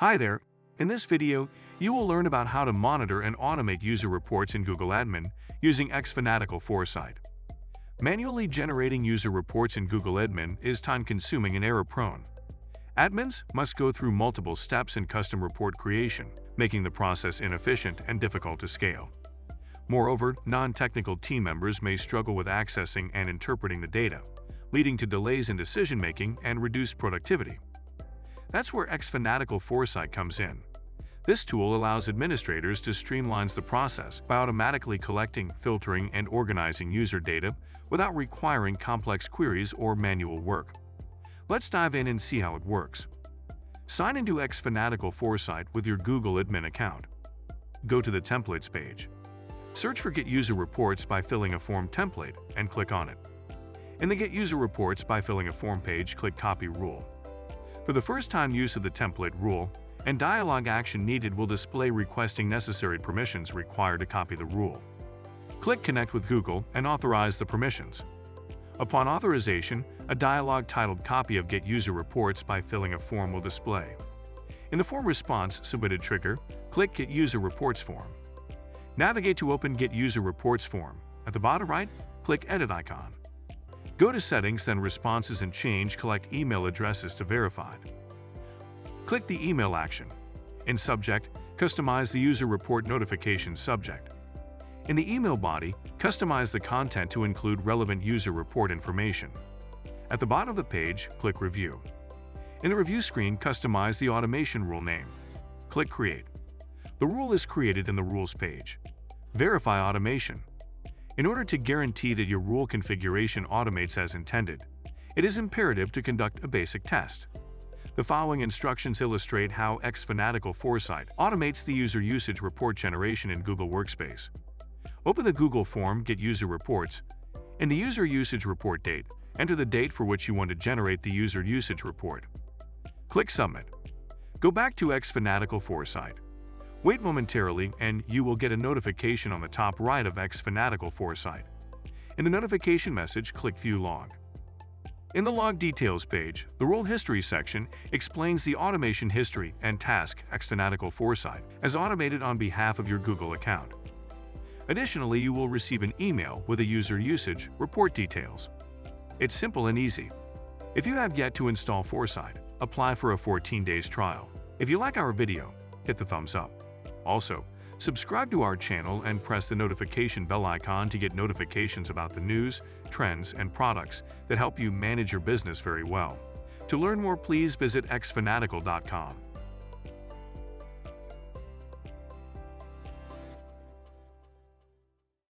Hi there! In this video, you will learn about how to monitor and automate user reports in Google Admin using xFanatical Foresight. Manually generating user reports in Google Admin is time-consuming and error-prone. Admins must go through multiple steps in custom report creation, making the process inefficient and difficult to scale. Moreover, non-technical team members may struggle with accessing and interpreting the data, leading to delays in decision-making and reduced productivity. That's where xFanatical Foresight comes in. This tool allows administrators to streamline the process by automatically collecting, filtering, and organizing user data without requiring complex queries or manual work. Let's dive in and see how it works. Sign into xFanatical Foresight with your Google Admin account. Go to the Templates page. Search for Get User Reports by filling a form template and click on it. In the Get User Reports by filling a form page, click Copy Rule. For the first-time use of the template rule, and dialog action needed will display requesting necessary permissions required to copy the rule. Click Connect with Google and authorize the permissions. Upon authorization, a dialog titled Copy of Get User Reports by filling a form will display. In the form response submitted trigger, click Get User Reports form. Navigate to open Get User Reports form. At the bottom right, click Edit icon. Go to Settings, then Responses and change Collect Email Addresses to Verified. Click the Email action. In Subject, customize the User Report Notification subject. In the email body, customize the content to include relevant user report information. At the bottom of the page, click Review. In the review screen, customize the automation rule name. Click Create. The rule is created in the Rules page. Verify automation. In order to guarantee that your rule configuration automates as intended, it is imperative to conduct a basic test. The following instructions illustrate how xFanatical Foresight automates the user usage report generation in Google Workspace. Open the Google form Get User Reports. In the User Usage Report date, enter the date for which you want to generate the user usage report. Click Submit. Go back to xFanatical Foresight. Wait momentarily and you will get a notification on the top right of xFanatical Foresight. In the notification message, click View Log. In the Log Details page, the Role History section explains the automation history and task xFanatical Foresight has automated on behalf of your Google account. Additionally, you will receive an email with a user usage report details. It's simple and easy. If you have yet to install Foresight, apply for a 14 days trial. If you like our video, hit the thumbs up. Also, subscribe to our channel and press the notification bell icon to get notifications about the news, trends, and products that help you manage your business very well. To learn more, please visit xfanatical.com.